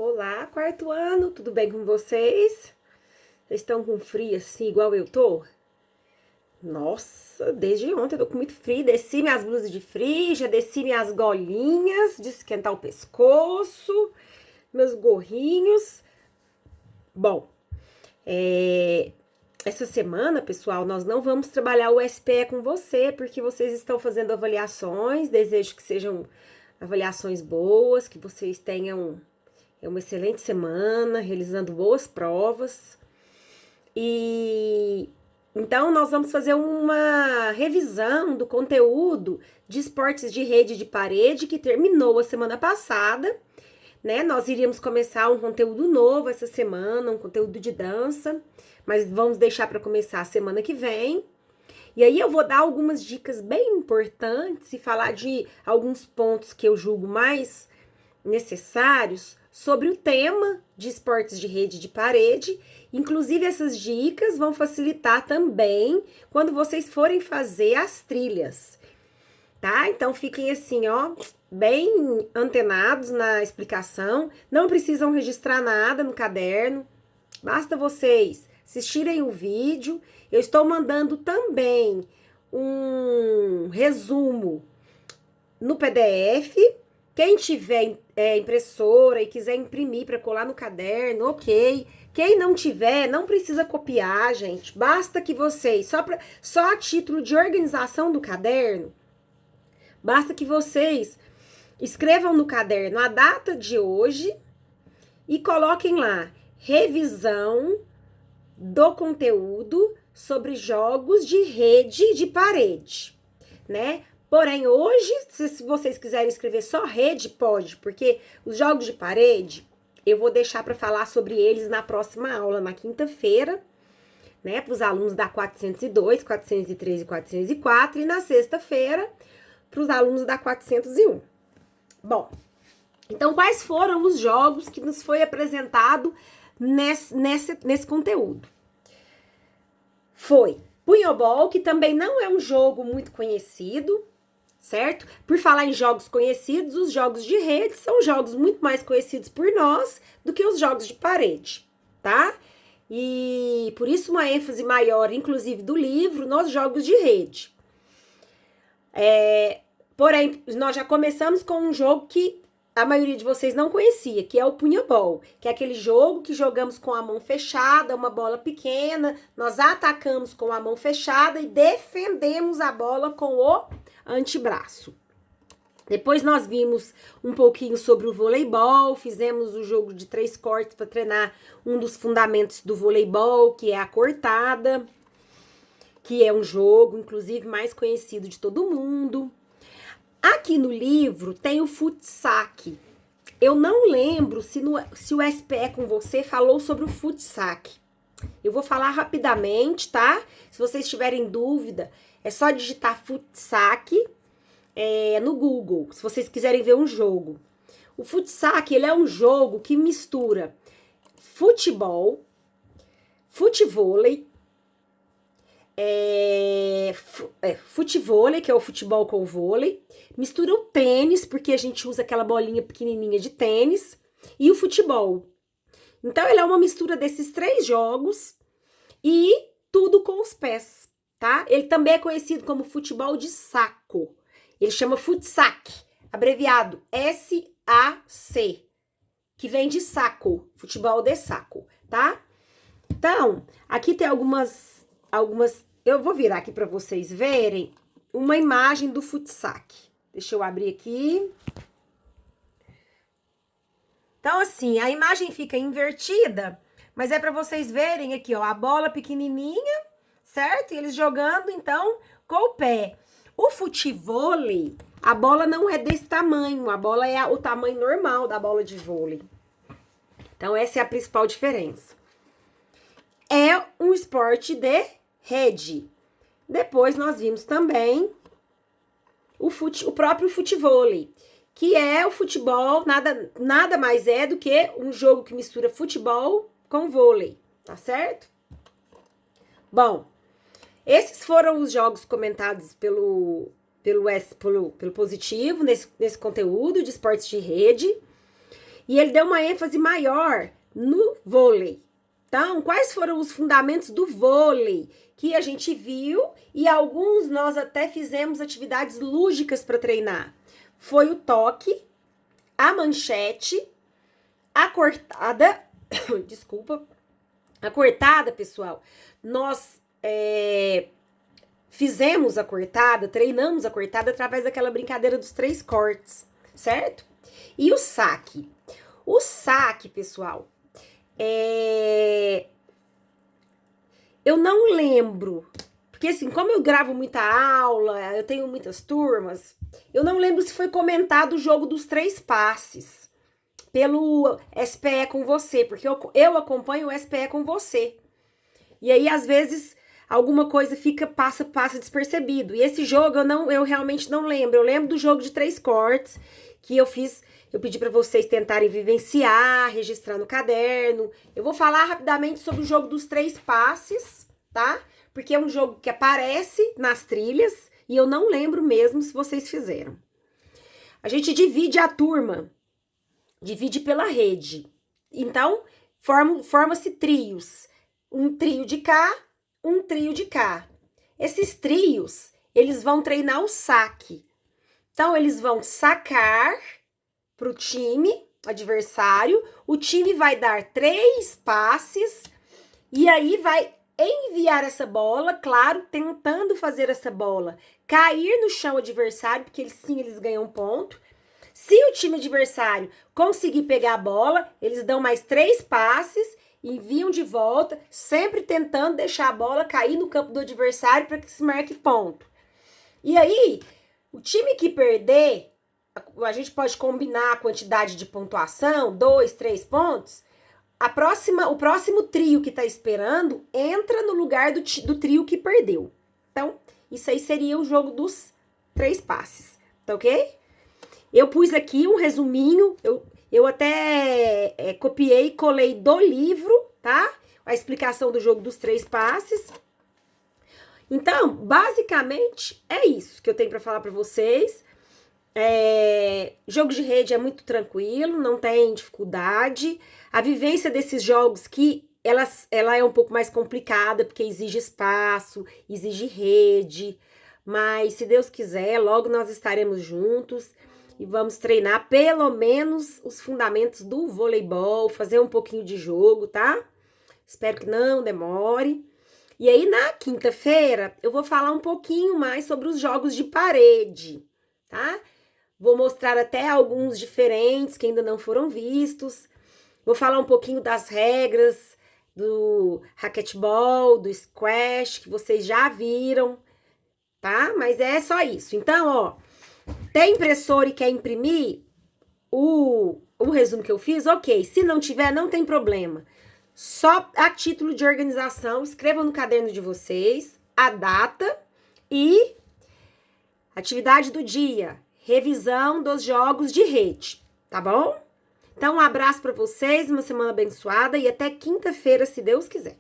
Olá, quarto ano, tudo bem com vocês? Vocês estão com frio assim, igual eu tô? Nossa, desde ontem eu tô com muito frio. Desci minhas blusas de frio, já desci minhas golinhas de esquentar o pescoço, meus gorrinhos. Bom, é, essa semana, pessoal, nós não vamos trabalhar o SPE com você, porque vocês estão fazendo avaliações. Desejo que sejam avaliações boas, que vocês tenham uma excelente semana, realizando boas provas. E então nós vamos fazer uma revisão do conteúdo de esportes de rede de parede que terminou a semana passada, né? Nós iríamos começar um conteúdo novo essa semana, um conteúdo de dança, mas vamos deixar para começar a semana que vem. E aí eu vou dar algumas dicas bem importantes e falar de alguns pontos que eu julgo mais necessários sobre o tema de esportes de rede de parede. Inclusive, essas dicas vão facilitar também quando vocês forem fazer as trilhas, tá? Então, fiquem assim, ó, bem antenados na explicação. Não precisam registrar nada no caderno, basta vocês assistirem o vídeo. Eu estou mandando também um resumo no PDF. Quem tiver impressora e quiser imprimir para colar no caderno, ok. Quem não tiver, não precisa copiar, gente. Basta que vocês, só a título de organização do caderno, basta que vocês escrevam no caderno a data de hoje e coloquem lá revisão do conteúdo sobre jogos de rede de parede, né? Porém, hoje, se vocês quiserem escrever só rede, pode, porque os jogos de parede, eu vou deixar para falar sobre eles na próxima aula, na quinta-feira, né? Para os alunos da 402, 403 e 404, e na sexta-feira, para os alunos da 401. Bom, então, quais foram os jogos que nos foi apresentado nesse conteúdo? Foi Punhobol, que também não é um jogo muito conhecido, certo? Por falar em jogos conhecidos, os jogos de rede são jogos muito mais conhecidos por nós do que os jogos de parede, tá? E por isso uma ênfase maior, inclusive do livro, nos jogos de rede. Porém, nós já começamos com um jogo que a maioria de vocês não conhecia, que é o Punhobol, que é aquele jogo que jogamos com a mão fechada, uma bola pequena, nós atacamos com a mão fechada e defendemos a bola com o antebraço. Depois nós vimos um pouquinho sobre o voleibol, fizemos o jogo de 3 cortes para treinar um dos fundamentos do voleibol, que é a cortada, que é um jogo, inclusive, mais conhecido de todo mundo. Aqui no livro tem o Futsac. Eu não lembro se o SPE com você falou sobre o Futsac. Eu vou falar rapidamente, tá? Se vocês tiverem dúvida, é só digitar Futsac no Google, se vocês quiserem ver um jogo. O Futsac, ele é um jogo que mistura futebol, futevôlei, futevôlei, que é o futebol com o vôlei, mistura o tênis, porque a gente usa aquela bolinha pequenininha de tênis, e o futebol. Então, ele é uma mistura desses 3 jogos e tudo com os pés, tá? Ele também é conhecido como futebol de saco. Ele chama Futsac, abreviado SAC, que vem de saco, futebol de saco, tá? Então, aqui tem algumas eu vou virar aqui para vocês verem uma imagem do Futsac. Deixa eu abrir aqui. Então, assim, a imagem fica invertida, mas é para vocês verem aqui, ó, a bola pequenininha, certo? E eles jogando, então, com o pé. O futevôlei, a bola não é desse tamanho, a bola é o tamanho normal da bola de vôlei. Então, essa é a principal diferença. É um esporte de rede. Depois nós vimos também o próprio futevôlei, que é o futebol, nada mais é do que um jogo que mistura futebol com vôlei, tá certo? Bom, esses foram os jogos comentados pelo positivo nesse conteúdo de esportes de rede. E ele deu uma ênfase maior no vôlei. Então, quais foram os fundamentos do vôlei que a gente viu e alguns nós até fizemos atividades lúdicas para treinar? Foi o toque, a manchete, a cortada, desculpa, a cortada, pessoal, nós fizemos a cortada, treinamos a cortada através daquela brincadeira dos 3 cortes, certo? E o saque? O saque, pessoal, eu não lembro, porque assim, como eu gravo muita aula, eu tenho muitas turmas, eu não lembro se foi comentado o jogo dos 3 passes pelo SPE com você, porque eu acompanho o SPE com você. E aí, às vezes, alguma coisa passa despercebido. E esse jogo eu realmente não lembro. Eu lembro do jogo de 3 cortes que eu fiz. Eu pedi para vocês tentarem vivenciar, registrar no caderno. Eu vou falar rapidamente sobre o jogo dos 3 passes, tá? Porque é um jogo que aparece nas trilhas e eu não lembro mesmo se vocês fizeram. A gente divide a turma, divide pela rede. Então, forma-se trios. Um trio de cá, um trio de cá. Esses trios, eles vão treinar o saque. Então, eles vão sacar para o time adversário. O time vai dar 3 passes e aí vai enviar essa bola, claro, tentando fazer essa bola cair no chão adversário, porque eles ganham ponto. Se o time adversário conseguir pegar a bola, eles dão mais 3 passes, enviam de volta, sempre tentando deixar a bola cair no campo do adversário para que se marque ponto. E aí, o time que perder, a gente pode combinar a quantidade de pontuação, 2, 3 pontos. O próximo trio que tá esperando entra no lugar do trio que perdeu. Então, isso aí seria o jogo dos 3 passes, tá ok? Eu pus aqui um resuminho, eu até copiei e colei do livro, tá? A explicação do jogo dos 3 passes. Então, basicamente, é isso que eu tenho para falar para vocês. Jogo de rede é muito tranquilo, não tem dificuldade. A vivência desses jogos que ela é um pouco mais complicada, porque exige espaço, exige rede. Mas, se Deus quiser, logo nós estaremos juntos e vamos treinar pelo menos os fundamentos do voleibol, fazer um pouquinho de jogo, tá? Espero que não demore. E aí, na quinta-feira, eu vou falar um pouquinho mais sobre os jogos de parede, tá? Vou mostrar até alguns diferentes que ainda não foram vistos. Vou falar um pouquinho das regras do racquetball, do squash, que vocês já viram, tá? Mas é só isso. Então, ó, tem impressora e quer imprimir o resumo que eu fiz? Ok. Se não tiver, não tem problema. Só a título de organização, escrevam no caderno de vocês a data e atividade do dia. Revisão dos jogos de rede, tá bom? Então, um abraço para vocês, uma semana abençoada e até quinta-feira, se Deus quiser.